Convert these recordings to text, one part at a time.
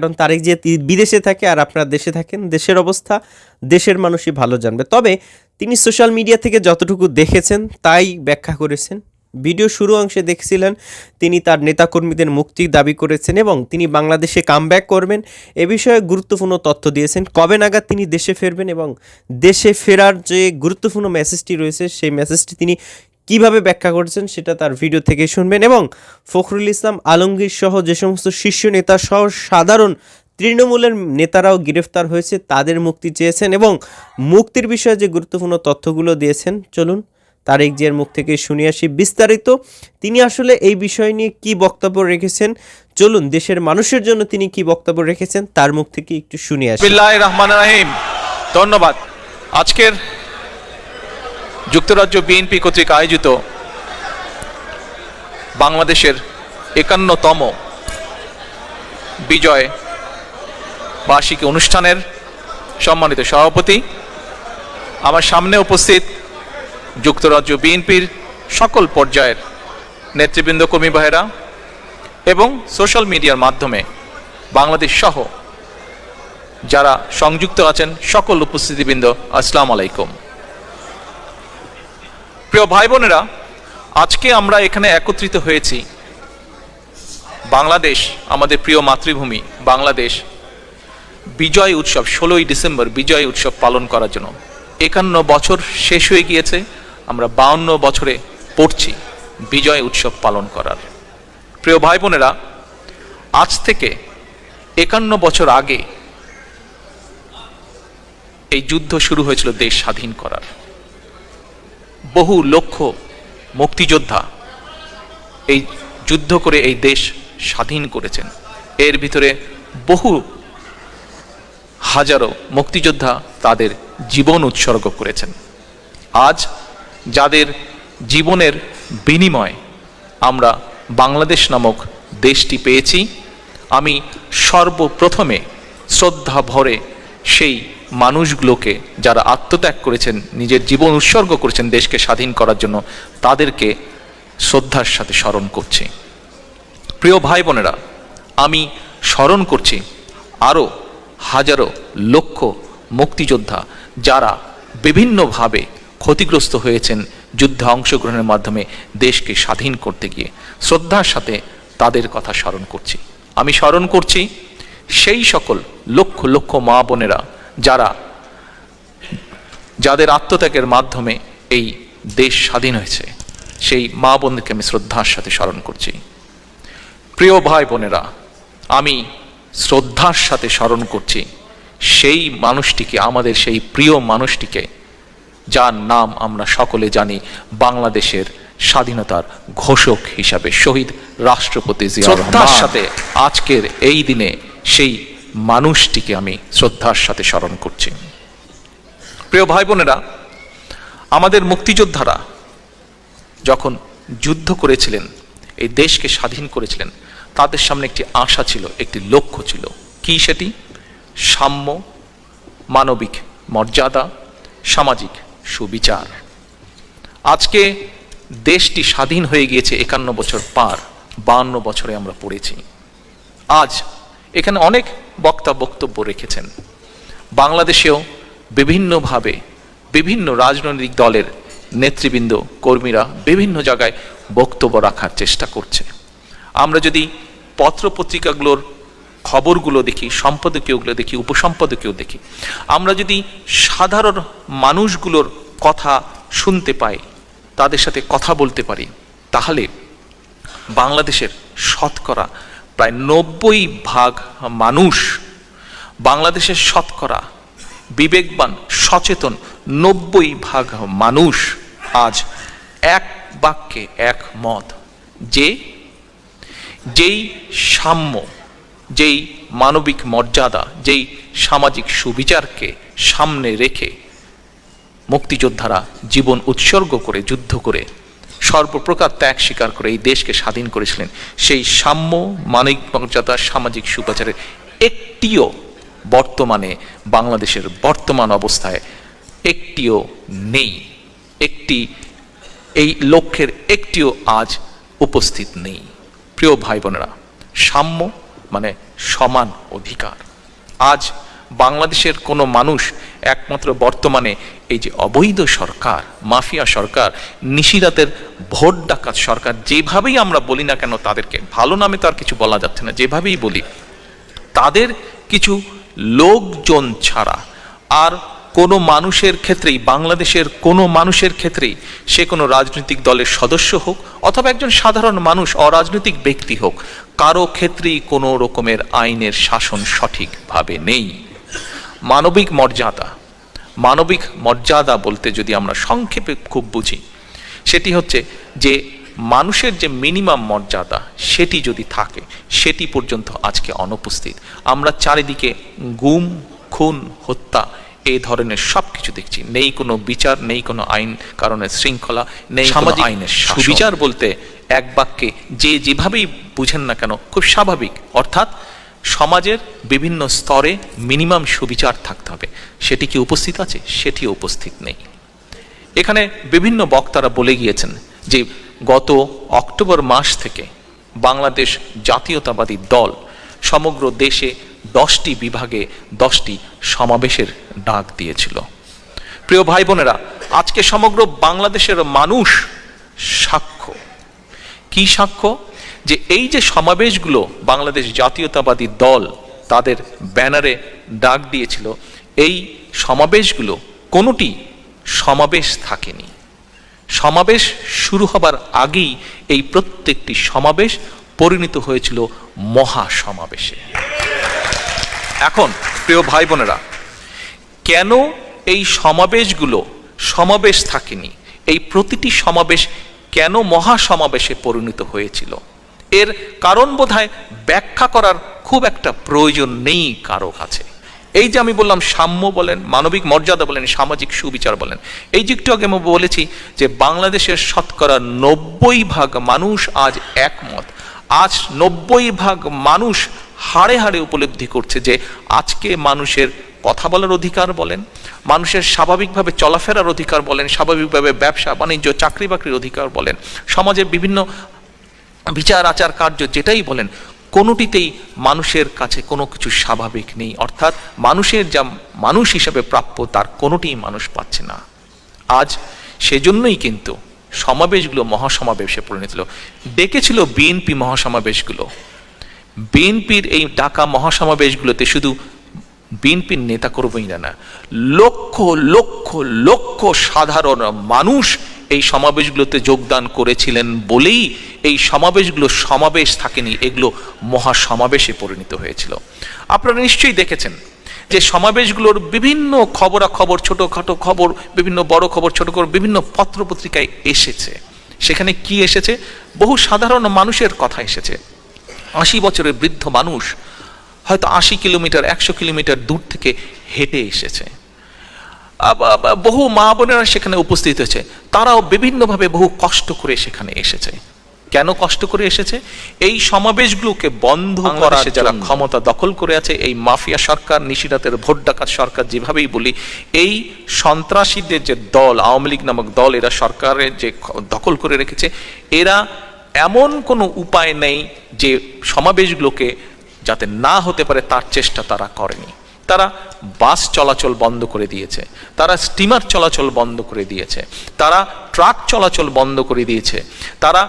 কারণ তারেক যে বিদেশে থাকে আর আপনারা দেশে থাকেন, দেশের অবস্থা দেশের মানুষই ভালো জানবে। তবে তিনি সোশ্যাল মিডিয়া থেকে যতটুকু দেখেছেন তাই ব্যাখ্যা করেছেন। ভিডিও শুরু অংশে দেখছিলেন তিনি তার নেতাকর্মীদের মুক্তি দাবি করেছেন এবং তিনি বাংলাদেশে কামব্যাক করবেন এ বিষয়ে গুরুত্বপূর্ণ তথ্য দিয়েছেন। কবে নাগাদ তিনি দেশে ফিরবেন এবং দেশে ফেরার যে গুরুত্বপূর্ণ মেসেজটি রয়েছে সেই মেসেজটি তিনি কিভাবে ব্যাখ্যা করেছেন সেটা তার ভিডিও থেকে শুনবেন। এবং ফখরুল ইসলাম আলমগীর সহ যে সমস্ত শীর্ষ নেতা সহ সাধারণ তৃণমূলের নেতারাও গ্রেফতার হয়েছে, তাদের মুক্তি চেয়েছেন এবং মুক্তির বিষয়ে যে গুরুত্বপূর্ণ তথ্যগুলো দিয়েছেন, চলুন তারেক জিয়ার মুখ থেকে শুনে আসি বিস্তারিত। তিনি আসলে এই বিষয় নিয়ে কি বক্তব্য রেখেছেন, চলুন দেশের মানুষের জন্য তিনি কি বক্তব্য রেখেছেন তার মুখ থেকে একটু শুনে আসি। বিসমিল্লাহির রহমানির রহিম। ধন্যবাদ। আজকের যুক্তরাজ্য বিএনপি কর্তৃক আয়োজিত বাংলাদেশের ৫১তম বিজয় বার্ষিকী অনুষ্ঠানের সম্মানিত সভাপতি, আমার সামনে উপস্থিত যুক্তরাজ্য বিএনপির সকল পর্যায়ের নেতৃবৃন্দ, কর্মী ভাইয়েরা এবং সোশ্যাল মিডিয়ার মাধ্যমে বাংলাদেশ সহ যারা সংযুক্ত আছেন সকল উপস্থিতিবৃন্দ, আসসালামু আলাইকুম। প্রিয় ভাই বোনেরা, আজকে আমরা এখানে একত্রিত হয়েছি বাংলাদেশ, আমাদের প্রিয় মাতৃভূমি বাংলাদেশ বিজয় উৎসব ১৬ই ডিসেম্বর বিজয় উৎসব পালন করার জন্য। ৫১ বছর শেষ হয়ে গিয়েছে, আমরা ৫২ বছরে পড়ছি বিজয় উৎসব পালন করার। প্রিয় ভাই বোনেরা, আজ থেকে ৫১ বছর আগে এই যুদ্ধ শুরু হয়েছিল দেশ স্বাধীন করার। বহু লক্ষ মুক্তিযোদ্ধা এই যুদ্ধ করে এই দেশ স্বাধীন করেছেন। এর ভিতরে বহু হাজারো মুক্তিযোদ্ধা তাদের জীবন উৎসর্গ করেছেন। আজ যাদের জীবনের বিনিময়ে আমরা বাংলাদেশ নামক দেশটি পেয়েছি, আমি সর্বপ্রথমে শ্রদ্ধা ভরে সেই মানুষগুলোকে যারা আত্মত্যাগ করেছেন, নিজের জীবন উৎসর্গ করেছেন দেশকে স্বাধীন করার জন্য, তাদেরকে শ্রদ্ধার সাথে স্মরণ করছি। প্রিয় ভাই বোনেরা, আমি স্মরণ করছি আরও হাজারো লক্ষ মুক্তিযোদ্ধা যারা বিভিন্নভাবে ক্ষতিগ্রস্ত হয়েছেন যুদ্ধে অংশগ্রহণের মাধ্যমে দেশকে স্বাধীন করতে গিয়ে। শ্রদ্ধার সাথে তাদের কথা স্মরণ করছি। আমি স্মরণ করছি সেই সকল লক্ষ লক্ষ মা বোনেরা যাদের আত্মত্যাগের মাধ্যমে এই দেশ স্বাধীন হয়েছে, সেই মা বোনদেরকে আমি শ্রদ্ধার সাথে স্মরণ করছি। প্রিয় ভাই বোনেরা, আমি শ্রদ্ধার সাথে স্মরণ করছি সেই মানুষটিকে, আমাদের সেই প্রিয় মানুষটিকে যার নাম আমরা সকলে জানি, বাংলাদেশের স্বাধীনতার ঘোষক হিসাবে শহীদ রাষ্ট্রপতি জিয়াউর রহমান। শ্রদ্ধার সাথে আজকের এই দিনে সেই মানুষটিকে আমি শ্রদ্ধার সাথে স্মরণ করছি। প্রিয় ভাই বোনেরা, আমাদের মুক্তিযোদ্ধারা যখন যুদ্ধ করেছিলেন, এই দেশকে স্বাধীন করেছিলেন, তাদের সামনে একটি আশা ছিল, একটি লক্ষ্য ছিল। কি সেটি? সাম্য, মানবিক মর্যাদা, সামাজিক সুবিচার। আজকে দেশটি স্বাধীন হয়ে গিয়েছে ৫১ বছর পার, ৫২ বছরে আমরা পড়েছি। আজ এখানে অনেক বক্তা বক্তব্য রেখেছেন। বাংলাদেশেও বিভিন্নভাবে বিভিন্ন রাজনৈতিক দলের নেতৃবৃন্দ, কর্মীরা বিভিন্ন জায়গায় বক্তব্য রাখার চেষ্টা করছে। আমরা যদি পত্রপত্রিকাগুলোর খবরগুলো দেখি, সম্পাদকীয়গুলো দেখি, উপসম্পাদকীয় দেখি, আমরা যদি সাধারণ মানুষগুলোর কথা শুনতে পাই, তাদের সাথে কথা বলতে পারি, তাহলে বাংলাদেশের শতকরা প্রায় ৯০% মানুষ, বাংলাদেশের শতকরা বিবেকবান সচেতন ৯০% মানুষ আজ এক বাক্যে একমত যে যেই সাম্য, যেই মানবিক মর্যাদা, যেই সামাজিক সুবিচারকে সামনে রেখে মুক্তিযোদ্ধারা জীবন উৎসর্গ করে, যুদ্ধ করে, সর্বপ্রকার ত্যাগ স্বীকার করে এই দেশকে স্বাধীন করেছিলেন, সেই সাম্য, মানবিক মর্যাদা, সামাজিক সুবিচারের একটিও বর্তমানে বাংলাদেশের বর্তমান অবস্থায় একটিও নেই। এই লক্ষ্যের একটিও আজ উপস্থিত নেই। প্রিয় ভাই বোনেরা, সাম্য মানে সমান অধিকার। আজ বাংলাদেশের কোনো মানুষ একমাত্র বর্তমানে এই যে অবৈধ সরকার, মাফিয়া সরকার, নিশিরাতের ভোট ডাকাত সরকার, যেভাবেই আমরা বলি না কেন তাদেরকে, ভালো নামে তো আর কিছু বলা যাচ্ছে না, যেভাবেই বলি, তাদের কিছু লোকজন ছাড়া আর কোনো মানুষের ক্ষেত্রেই, বাংলাদেশের কোনো মানুষের ক্ষেত্রেই, সে কোনো রাজনৈতিক দলের সদস্য হোক অথবা একজন সাধারণ মানুষ, অরাজনৈতিক ব্যক্তি হোক, কারো ক্ষেত্রেই কোনো রকমের আইনের শাসন সঠিকভাবে নেই। মানবিক মর্যাদা বলতে যদি আমরা সংক্ষেপে খুব বুঝি, সেটি হচ্ছে যে মানুষের যে মিনিমাম মর্যাদা সেটি যদি থাকে, সেটি পর্যন্ত আজকে অনুপস্থিত। আমরা চারিদিকে গুম, খুন, হত্যা এই ধরনের সব কিছু দেখছি। নেই কোনো বিচার, নেই কোনো আইন কারণের শৃঙ্খলা, নেই সামাজিক আইনের সুবিচার বলতে এক বাক্যে যে যেভাবেই বুঝেন না কেন খুব স্বাভাবিক, অর্থাৎ সমাজের বিভিন্ন স্তরে মিনিমাম সুবিচার থাকতে হবে। সেটি কি উপস্থিত আছে? সেটিও উপস্থিত নেই। এখানে বিভিন্ন বক্তারা বলে গিয়েছেন যে গত অক্টোবর মাস থেকে বাংলাদেশ জাতীয়তাবাদী দল সমগ্র দেশে 10টি বিভাগে 10টি সমাবেশের ডাক দিয়েছিল। প্রিয় ভাই বোনেরা, আজকে সমগ্র বাংলাদেশের মানুষ সাক্ষ্য। কি সাক্ষ্য? যে এই যে সমাবেশগুলো বাংলাদেশ জাতীয়তাবাদী দল তাদের ব্যানারে ডাক দিয়েছিল, এই সমাবেশগুলো কোনোটি সমাবেশ থাকেনি। সমাবেশ শুরু হবার আগেই এই প্রত্যেকটি সমাবেশ পরিণত হয়েছিল মহাসমাবেশে। এখন প্রিয় ভাই বোনেরা, কেন এই সমাবেশগুলো সমাবেশ থাকেনি, এই প্রতিটি সমাবেশ কেন মহাসমাবেশে পরিণত হয়েছিল, এর কারণ বোধহয় ব্যাখ্যা করার খুব একটা প্রয়োজন নেই কারো কাছে। এই যে আমি বললাম সাম্য বলেন, মানবিক মর্যাদা বলেন, সামাজিক সুবিচার বলেন, এই যে একটু আগে আমি বলেছি যে বাংলাদেশের শতকরা 90% মানুষ আজ একমত। আজ 90% মানুষ হাড়ে হাড়ে উপলব্ধি করছে যে আজকে মানুষের কথা বলার অধিকার বলেন, মানুষের স্বাভাবিকভাবে চলাফেরার অধিকার বলেন, স্বাভাবিকভাবে ব্যবসা বাণিজ্য চাকরি বাকরির অধিকার বলেন, সমাজের বিভিন্ন বিচার আচার কার্য যেটাই বলেন, কোনোটিতেই মানুষের কাছে কোনো কিছু স্বাভাবিক নেই। অর্থাৎ মানুষের যা মানুষ হিসাবে প্রাপ্য তার কোনোটিই মানুষ পাচ্ছে না। আজ সেজন্যই কিন্তু সমাবেশগুলো মহাসমাবেশে পরিণত হলো। ডেকেছিল বিএনপি মহাসমাবেশগুলো। বিএনপির এই ডাকা মহাসমাবেশগুলোতে শুধু বিএনপির নেতাকর্মীরা না, লক্ষ লক্ষ লক্ষ সাধারণ মানুষ এই সমাবেশগুলোতে যোগদান করেছিলেন বলেই এই সমাবেশগুলো সমাবেশ থাকেনি, এগুলো মহাসমাবেশে পরিণত হয়েছিল। আপনারা নিশ্চয়ই দেখেছেন যে সমাবেশগুলোর বিভিন্ন খবরাখবর, ছোটোখাটো খবর, বিভিন্ন বড় খবর, ছোট খবর বিভিন্ন পত্রপত্রিকায় এসেছে। সেখানে কি এসেছে? বহু সাধারণ মানুষের কথা এসেছে। 80 বছরের বৃদ্ধ মানুষ হয়তো 80 কিলোমিটার 100 কিলোমিটার দূর থেকে হেঁটে এসেছে। বহু মা বোনেরা সেখানে উপস্থিত হয়েছে। তারাও বিভিন্নভাবে বহু কষ্ট করে সেখানে এসেছে। কেন কষ্ট করে এসেছে? এই সমাবেশগুলোকে বন্ধ করার যারা ক্ষমতা দখল করে আছে, এই মাফিয়া সরকার, নিশিরাতের ভোট ডাকাত সরকার, যেভাবেই বলি, এই সন্ত্রাসীদের যে দল, আওয়ামী লীগ নামক দল, এরা সরকারের যে দখল করে রেখেছে, এরা এমন কোনো উপায় নেই যে সমাবেশগুলোকে যাতে না হতে পারে তার চেষ্টা তারা করেনি। তারা বাস চলাচল বন্ধ করে দিয়েছে, তারা স্টিমার চলাচল বন্ধ করে দিয়েছে, তারা ট্রাক চলাচল বন্ধ করে দিয়েছে, তারা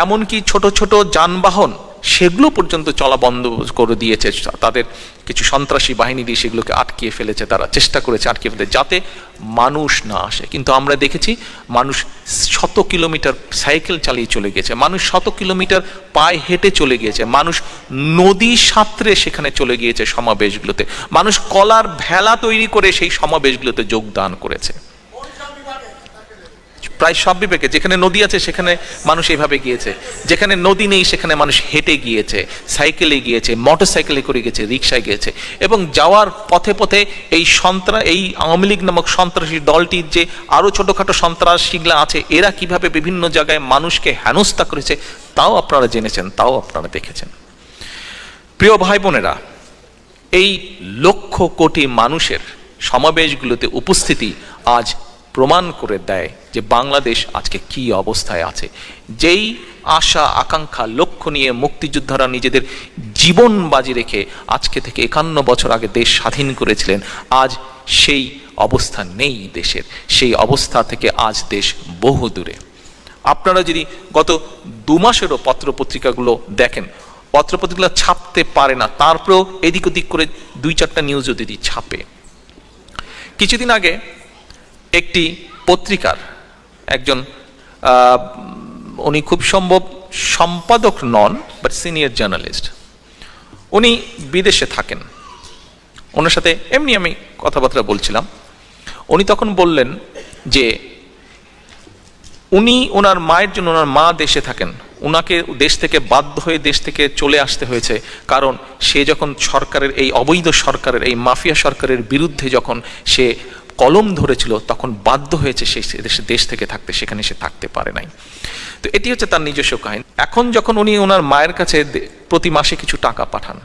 এমনকি ছোট ছোট যানবাহন সেগুলো পর্যন্ত চলা বন্ধ করে দিয়েছে। তাদের কিছু সন্ত্রাসী বাহিনী দিয়ে সেগুলোকে আটকিয়ে ফেলেছে, তারা চেষ্টা করেছে আটকিয়ে ফেলতে যাতে মানুষ না আসে। কিন্তু আমরা দেখেছি মানুষ 100 কিলোমিটার সাইকেল চালিয়ে চলে গেছে, মানুষ 100 কিলোমিটার পায়ে হেঁটে চলে গিয়েছে, মানুষ নদী সাঁতরে সেখানে চলে গিয়েছে সমাবেশগুলোতে, মানুষ কলার ভেলা তৈরি করে সেই সমাবেশগুলোতে যোগদান করেছে। প্রায় সব বিবেকে, যেখানে নদী আছে সেখানে মানুষ এইভাবে গিয়েছে, যেখানে নদী নেই সেখানে মানুষ হেঁটে গিয়েছে, সাইকেলে গিয়েছে, মোটর সাইকেলে করে গিয়েছে, রিক্সায় গিয়েছে। এবং যাওয়ার পথে পথে এই আওয়ামী লীগ নামক সন্ত্রাসী দলটির যে আরো ছোটখাটো সন্ত্রাসীগুলা আছে, এরা কিভাবে বিভিন্ন জায়গায় মানুষকে হেনস্থা করেছে তাও আপনারা জেনেছেন, তাও আপনারা দেখেছেন। প্রিয় ভাই বোনেরা, এই লক্ষ কোটি মানুষের সমাবেশগুলোতে উপস্থিতি আজ প্রমাণ করে দেয় যে বাংলাদেশ আজকে কি অবস্থায় আছে। যেই আশা আকাঙ্ক্ষা লক্ষ লক্ষ্য নিয়ে মুক্তিযোদ্ধারা নিজেদের জীবন বাজি রেখে আজকে থেকে 51 বছর আগে দেশ স্বাধীন করেছিলেন। আজ সেই অবস্থা নেই দেশের, সেই অবস্থা থেকে আজ দেশ বহু দূরে। আপনারা যদি গত 2 মাসেরও পত্রপত্রিকাগুলো দেখেন, পত্রপত্রিকাগুলো ছাপতে পারে না, তারপরেও এদিক ওদিক করে 2-4টা নিউজও যদি ছাপে। কিছুদিন আগে একটি পত্রিকার একজন উনি খুব সম্ভব সম্পাদক নন, বাট সিনিয়র জার্নালিস্ট, উনি বিদেশে থাকেন। ওনার সাথে এমনি আমি কথাবার্তা বলছিলাম। উনি তখন বললেন যে উনি ওনার মায়ের জন্য, ওনার মা দেশে থাকেন, ওনাকে দেশ থেকে বাধ্য হয়ে দেশ থেকে চলে আসতে হয়েছে, কারণ সে যখন সরকারের এই অবৈধ সরকারের, এই মাফিয়া সরকারের বিরুদ্ধে যখন সে কলম ধরেছিল তখন বাধ্য হয়েছে সেই দেশ থেকে থাকতে, সেখানে সে থাকতে পারে নাই। তো এটি হচ্ছে তার নিজস্ব কাহিনী। এখন যখন উনি ওনার মায়ের কাছে প্রতি মাসে কিছু টাকা পাঠান,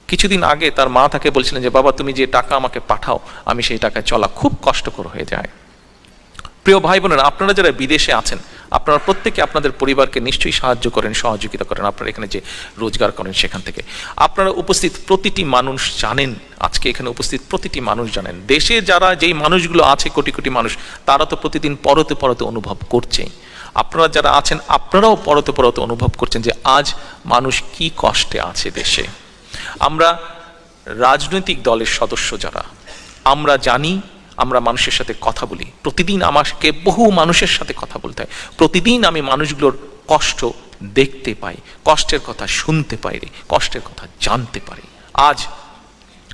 কিছুদিন আগে তার মা তাকে বলছিলেন যে বাবা তুমি যে টাকা আমাকে পাঠাও, আমি সেই টাকায় চলা খুব কষ্টকর হয়ে যায়। প্রিয় ভাই বোনেরা, আপনারা যারা বিদেশে আছেন, আপনারা প্রত্যেকে আপনাদের পরিবারকে নিশ্চয়ই সাহায্য করেন, সহযোগিতা করেন। আপনারা এখানে যে রোজগার করেন সেখান থেকে আপনারা উপস্থিত প্রতিটি মানুষ জানেন, আজকে এখানে উপস্থিত প্রতিটি মানুষ জানেন, দেশে যারা যেই মানুষগুলো আছে, কোটি কোটি মানুষ, তারা তো প্রতিদিন পরতে পরতে অনুভব করছেই। আপনারা যারা আছেন আপনারাও পরতে পরতে অনুভব করছেন যে আজ মানুষ কি কষ্টে আছে দেশে। আমরা রাজনৈতিক দলের সদস্য যারা, আমরা জানি, আমরা মানুষের সাথে কথা বলি, প্রতিদিন আমাকে বহু মানুষের সাথে কথা বলতে হয়, প্রতিদিন আমি মানুষগুলোর কষ্ট দেখতে পাই, কষ্টের কথা শুনতে পারি, কষ্টের কথা জানতে পারি। আজ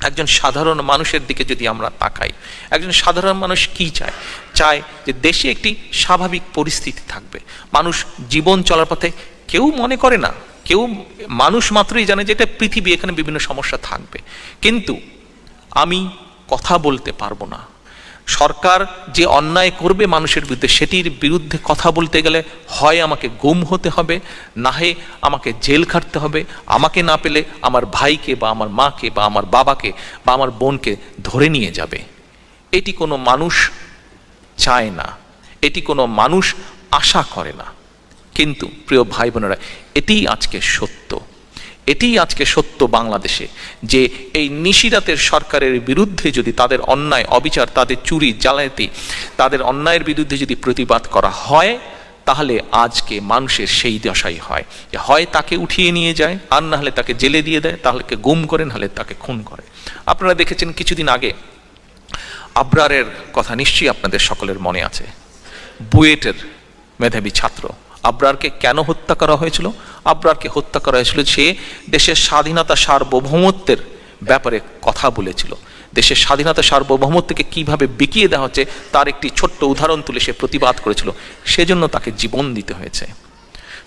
একজন সাধারণ মানুষের দিকে যদি আমরা তাকাই, একজন সাধারণ মানুষ কি চায়? চায় যে দেশে একটি স্বাভাবিক পরিস্থিতি থাকবে, মানুষ জীবন চলার পথে, কেউ মনে করে না, কেউ মানুষ মাত্রই জানে যে এটা পৃথিবী, এখানে বিভিন্ন সমস্যা থাকবে, কিন্তু আমি কথা বলতে পারবো না। সরকার যে অন্যায় করবে মানুষের বিরুদ্ধে, সেটির বিরুদ্ধে কথা বলতে গেলে হয় আমাকে গুম হতে হবে, না হয় আমাকে জেল খাটতে হবে, আমাকে না পেলে আমার ভাইকে বা আমার মাকে বা আমার বাবাকে বা আমার বোনকে ধরে নিয়ে যাবে। এটি কোনো মানুষ চায় না, এটি কোনো মানুষ আশা করে না। কিন্তু প্রিয় ভাই বোনেরা, এটিই আজকে সত্য, এটিই আজকে সত্য বাংলাদেশে, যে এই নিশিরাতের সরকারের বিরুদ্ধে যদি তাদের অন্যায়, অবিচার, তাদের চুরি, জালিয়াতি, তাদের অন্যায়ের বিরুদ্ধে যদি প্রতিবাদ করা হয়, তাহলে আজকে মানুষের সেই দশাই হয় যে হয় তাকে উঠিয়ে নিয়ে যায়, আর না হলে তাকে জেলে দিয়ে দেয়, তাহলে গুম করে, নাহলে তাকে খুন করে। আপনারা দেখেছেন কিছুদিন আগে আবরারের কথা নিশ্চয়ই আপনাদের সকলের মনে আছে, বুয়েটের মেধাবী ছাত্র। আবরারকে কেন হত্যা করা হয়েছিল? আবরারকে হত্যা করা হয়েছিল সে দেশের স্বাধীনতা সার্বভৌমত্বের ব্যাপারে কথা বলেছিল। দেশের স্বাধীনতা সার্বভৌমত্বকে কিভাবে বিকিয়ে দেওয়া হচ্ছে তার একটি ছোট্ট উদাহরণ তুলে সে প্রতিবাদ করেছিল, সেজন্য তাকে জীবন দিতে হয়েছে।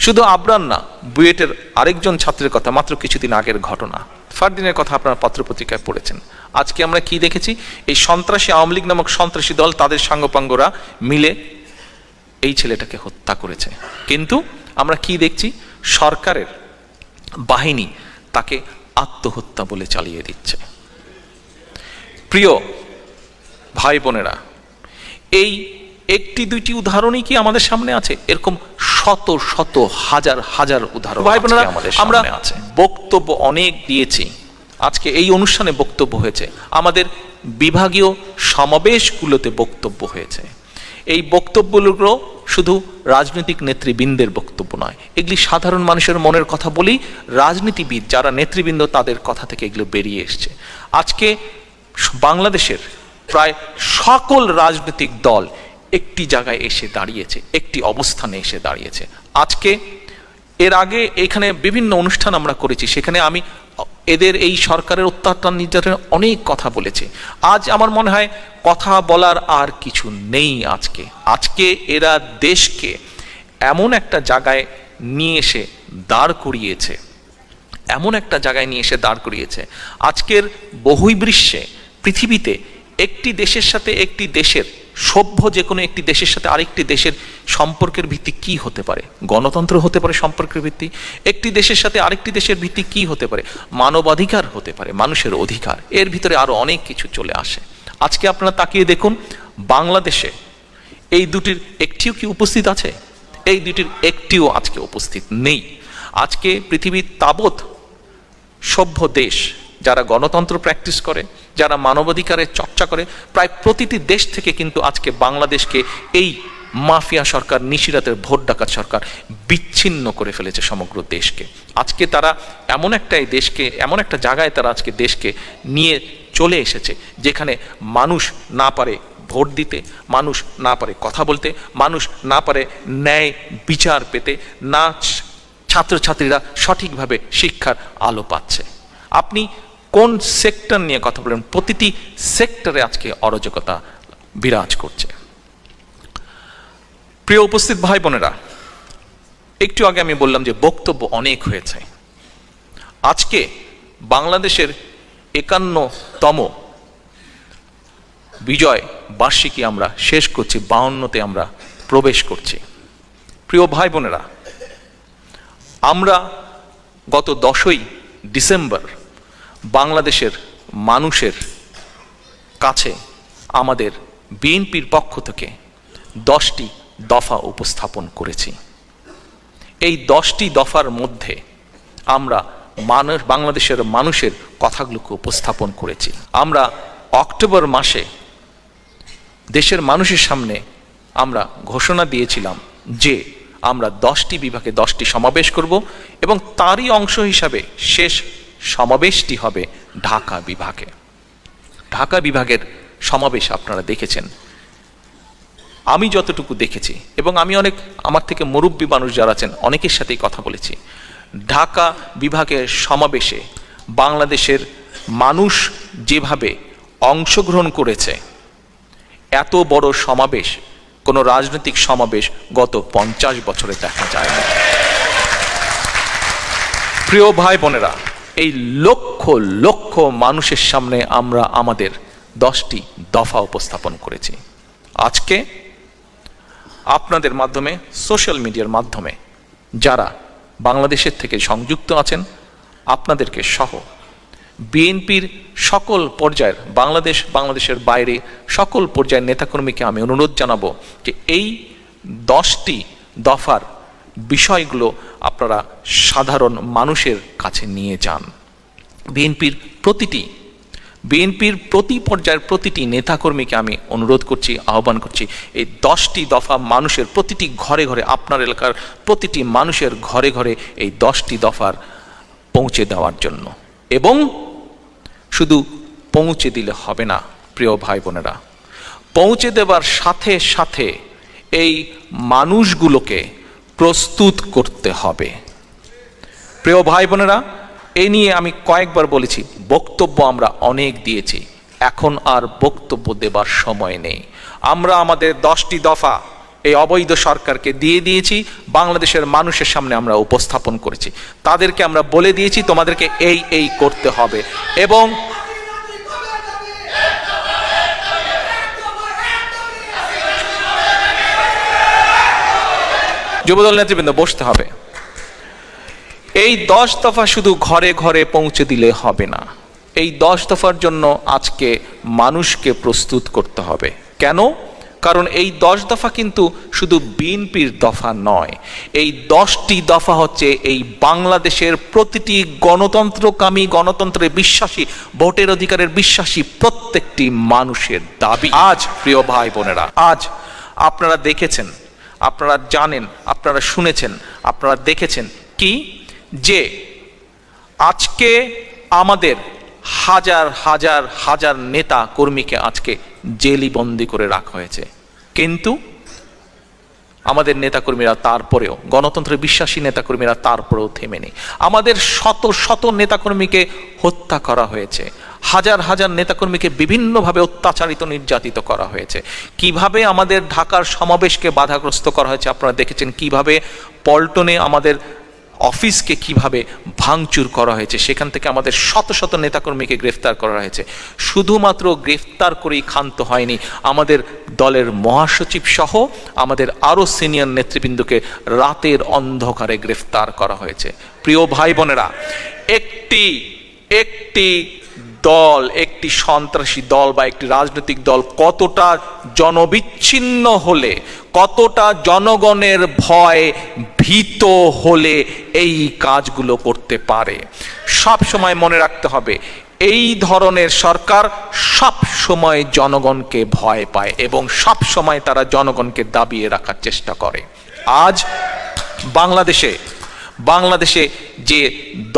শুধু আবরার না, বুয়েটের আরেকজন ছাত্রের কথা, মাত্র কিছুদিন আগের ঘটনা, ফারদিনের কথা আপনারা পত্রপত্রিকায় পড়েছেন। আজকে আমরা কি দেখেছি? এই সন্ত্রাসী আওয়ামী লীগ নামক সন্ত্রাসী দল, তাদের সাঙ্গপাঙ্গরা মিলে এই ছেলেটাকে হত্যা করেছে। কিন্তু আমরা কি দেখছি? সরকারের বাহিনী তাকে আত্মহত্যা বলে চালিয়ে দিচ্ছে। প্রিয় ভাই বোনেরা, এই একটি দুইটি উদাহরণই কি আমাদের সামনে আছে? এরকম শত শত হাজার হাজার উদাহরণ ভাই বোনেরা আমরা আছে। বক্তব্য অনেক দিয়েছি, আজকে এই অনুষ্ঠানে বক্তব্য হয়েছে, আমাদের বিভাগীয় সমাবেশগুলোতে বক্তব্য হয়েছে। এই বক্তব্যগুলো শুধু রাজনৈতিক নেতৃবৃন্দের বক্তব্য নয়, এগুলি সাধারণ মানুষের মনের কথা বলেই রাজনীতিবিদ যারা নেতৃবৃন্দ তাদের কথা থেকে এগুলো বেরিয়ে এসছে। আজকে বাংলাদেশের প্রায় সকল রাজনৈতিক দল একটি জায়গায় এসে দাঁড়িয়েছে, একটি অবস্থানে এসে দাঁড়িয়েছে। আজকে এর আগে এখানে বিভিন্ন অনুষ্ঠান আমরা করেছি, সেখানে আমি এদের এই সরকারের অত্যাচার নির্যাতনের অনেক কথা বলেছে। আজ আমার মনে হয় কথা বলার আর কিছু নেই। আজকে এরা দেশকে এমন একটা জায়গায় নিয়ে এসে দাঁড় করিয়েছে, এমন একটা জায়গায় নিয়ে এসে দাঁড় করিয়েছে। আজকের বহির্বিশ্বে, পৃথিবীতে একটি দেশের সাথে একটি দেশের, সভ্য যে কোনো একটি দেশের সাথে আরেকটি দেশের সম্পর্কের ভিত্তি কি হতে পারে? গণতন্ত্র হতে পারে সম্পর্কের ভিত্তি। একটি দেশের সাথে আরেকটি দেশের ভিত্তি কি হতে পারে? মানবাধিকার হতে পারে, মানুষের অধিকার। এর ভিতরে আরো অনেক কিছু চলে আসে। আজকে আপনারা তাকিয়ে দেখুন, বাংলাদেশে এই দুটির একটিও কি উপস্থিত আছে? এই দুটির একটিও আজকে উপস্থিত নেই। আজকে পৃথিবীর তাবৎ সভ্য দেশ যারা গণতন্ত্র প্র্যাকটিস করে, যারা মানবাধিকারের চর্চা করে, প্রায় প্রতিটি দেশ থেকে কিন্তু আজকে বাংলাদেশকে এই মাফিয়া সরকার, নিশিরাতের ভোট ডাকাত সরকার বিচ্ছিন্ন করে ফেলেছে সমগ্র দেশকে। আজকে তারা এমন একটা জায়গায় তারা আজকে দেশকে নিয়ে চলে এসেছে যেখানে মানুষ না পারে ভোট দিতে, মানুষ না পারে কথা বলতে, মানুষ না পারে ন্যায় বিচার পেতে, না ছাত্রছাত্রীরা সঠিকভাবে শিক্ষার আলো পাচ্ছে। আপনি কোন সেক্টর নিয়ে কথা বলেন, প্রতিটি সেক্টরে আজকে অরাজকতা বিরাজ করছে। প্রিয় উপস্থিত ভাই বোনেরা, একটু আগে আমি বললাম যে বক্তব্য অনেক হয়েছে। আজকে বাংলাদেশের 51তম বিজয় বার্ষিকী আমরা শেষ করছি, 52তে আমরা প্রবেশ করছি। প্রিয় ভাই বোনেরা, আমরা গত 10ই ডিসেম্বর বাংলাদেশের মানুষের কাছে আমাদের বিএনপির পক্ষ থেকে 10টি দফা উপস্থাপন করেছি। এই 10টি দফার মধ্যে আমরা বাংলাদেশের মানুষের কথাগুলোকে উপস্থাপন করেছি। আমরা অক্টোবর মাসে দেশের মানুষের সামনে আমরা ঘোষণা দিয়েছিলাম যে আমরা 10টি বিভাগে 10টি সমাবেশ করব এবং তারই অংশ হিসাবে শেষ সমাবেশটি হবে ঢাকা বিভাগে। ঢাকা বিভাগের সমাবেশ আপনারা দেখেছেন, আমি যতটুকু দেখেছি, এবং আমি আমার থেকে মুরব্বী মানুষ যারা আছেন অনেকের সাথেই কথা বলেছি। ঢাকা বিভাগের সমাবেশে বাংলাদেশের মানুষ যেভাবে অংশগ্রহণ করেছে, এত বড় সমাবেশ কোনো রাজনৈতিক সমাবেশ গত 50 বছরে দেখা যায় না। প্রিয় ভাই বোনেরা, এই লক্ষ লক্ষ মানুষের সামনে আমরা আমাদের 10টি দফা উপস্থাপন করেছি। আজকে আপনাদের মাধ্যমে, সোশ্যাল মিডিয়ার মাধ্যমে যারা বাংলাদেশের থেকে সংযুক্ত আছেন, আপনাদেরকে সহ বিএনপির সকল পর্যায়ের, বাংলাদেশের বাইরে সকল পর্যায়ের নেতাকর্মীকে আমি অনুরোধ জানাবো যে এই 10টি দফার বিষয়গুলো আপনারা সাধারণ মানুষের কাছে নিয়ে যান। বিএনপির প্রতি পর্যায়ের প্রতিটি নেতাকর্মীকে আমি অনুরোধ করছি, আহ্বান করছি, এই 10টি দফা মানুষের প্রতিটি ঘরে ঘরে, আপনার এলাকার প্রতিটি মানুষের ঘরে ঘরে এই 10টি দফার পৌঁছে দেওয়ার জন্য। এবং শুধু পৌঁছে দিলে হবে না প্রিয় ভাই বোনেরা, পৌঁছে দেওয়ার সাথে সাথে এই মানুষগুলোকে প্রস্তুত করতে হবে। প্রিয় ভাই বোনেরা, এ নিয়ে আমি কয়েকবার বলেছি, বক্তব্য আমরা অনেক দিয়েছি, এখন আর বক্তব্য দেবার সময় নেই। আমরা আমাদের 10টি দফা এই অবৈধ সরকারকে দিয়ে দিয়েছি, বাংলাদেশের মানুষের সামনে আমরা উপস্থাপন করেছি, তাদেরকে আমরা বলে দিয়েছি তোমাদেরকে এই করতে হবে। এবং যুবদল নেতৃবৃন্দ, বসতে হবে। এই 10 দফা শুধু ঘরে ঘরে পৌঁছে দিলে হবে না, এই 10 দফার জন্য আজকে মানুষকে প্রস্তুত করতে হবে। কেন? কারণ এই 10 দফা কিন্তু শুধু বিএনপির দফা নয়, এই 10টি দফা হচ্ছে এই বাংলাদেশের প্রতিটি গণতন্ত্রকামী, গণতন্ত্রে বিশ্বাসী, ভোটের অধিকারের বিশ্বাসী প্রত্যেকটি মানুষের দাবি। আজ প্রিয় ভাই বোনেরা, আজ আপনারা দেখেছেন, আপনারা জানেন, আপনারা শুনেছেন, আপনারা দেখেছেন কি যে আজকে আমাদের হাজার হাজার হাজার নেতা কর্মীকে আজকে জেলি বন্দি করে রাখা হয়েছে, কিন্তু আমাদের নেতাকর্মীরা তারপরেও, গণতন্ত্রের বিশ্বাসী নেতাকর্মীরা তারপরেও থেমে নেই। আমাদের শত শত নেতাকর্মীকে হত্যা করা হয়েছে, হাজার হাজার নেতাকর্মীকে বিভিন্নভাবে অত্যাচারিত, নির্যাতিত করা হয়েছে। কিভাবে আমাদের ঢাকার সমাবেশকে বাধাগ্রস্ত করা হয়েছে আপনারা দেখেছেন, কিভাবে পল্টনে আমাদের অফিসকে কিভাবে ভাঙচুর করা হয়েছে, সেখান থেকে আমাদের শত শত নেতাকর্মীকে গ্রেফতার করা হয়েছে। শুধুমাত্র গ্রেফতার করেই ক্ষান্ত হয়নি, আমাদের দলের মহাসচিব সহ আমাদের আরও সিনিয়র নেতৃবৃন্দকে রাতের অন্ধকারে গ্রেফতার করা হয়েছে। প্রিয় ভাই বোনেরা, একটি দল, একটি সন্ত্রাসী দল বা একটি রাজনৈতিক দল কতটা জনবিচ্ছিন্ন হলে, কতটা জনগণের ভয় ভীতি শিক্ষিত হলে এই কাজগুলো করতে পারে। সব সময় মনে রাখতে হবে, এই ধরনের সরকার সব সময় জনগণকে ভয় পায় এবং সব সময় তারা জনগণকে দাবিয়ে রাখার চেষ্টা করে। আজ বাংলাদেশে যে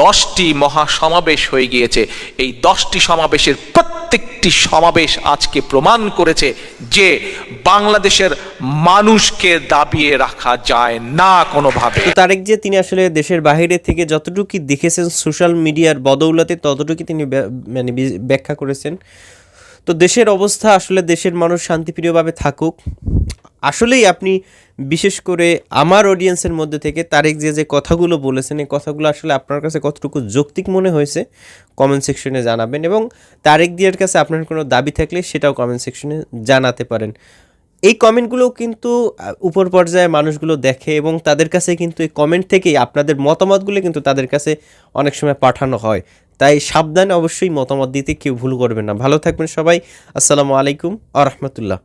10টি মহাসমাবেশ হয়ে গিয়েছে, এই 10টি সমাবেশের প্রত্যেকটি সমাবেশ আজকে প্রমাণ করেছে যে বাংলাদেশের মানুষকে দাবিয়ে রাখা যায় না কোনোভাবে। তো তারেক জিয়া তিনি আসলে দেশের বাইরে থেকে যতটুকু দেখেছেন সোশ্যাল মিডিয়ার বদৌলতে ততটুকু তিনি মানে ব্যাখ্যা করেছেন। তো দেশের অবস্থা আসলে দেশের মানুষ শান্তিপ্রিয়ভাবে থাকুক। আসলেই আপনি বিশেষ করে আমার অডিয়েন্সের মধ্যে থেকে তারেক জিয়া যে কথাগুলো বলেছেন, এই কথাগুলো আসলে আপনার কাছে কতটুকু যৌক্তিক মনে হয়েছে কমেন্ট সেকশনে জানাবেন, এবং তারেক জিয়ার কাছে আপনার কোনো দাবি থাকলে সেটাও কমেন্ট সেকশনে জানাতে পারেন। এই কমেন্টগুলোও কিন্তু উপর পর্যায়ে মানুষগুলো দেখে এবং তাদের কাছে কিন্তু এই কমেন্ট থেকেই আপনাদের মতামতগুলো কিন্তু তাদের কাছে অনেক সময় পাঠানো হয়। তাই সাবধানে অবশ্যই মতামত দিতে কেউ ভুল করবেন না। ভালো থাকবেন সবাই। আসসালামু আলাইকুম ওয়া রাহমাতুল্লাহ।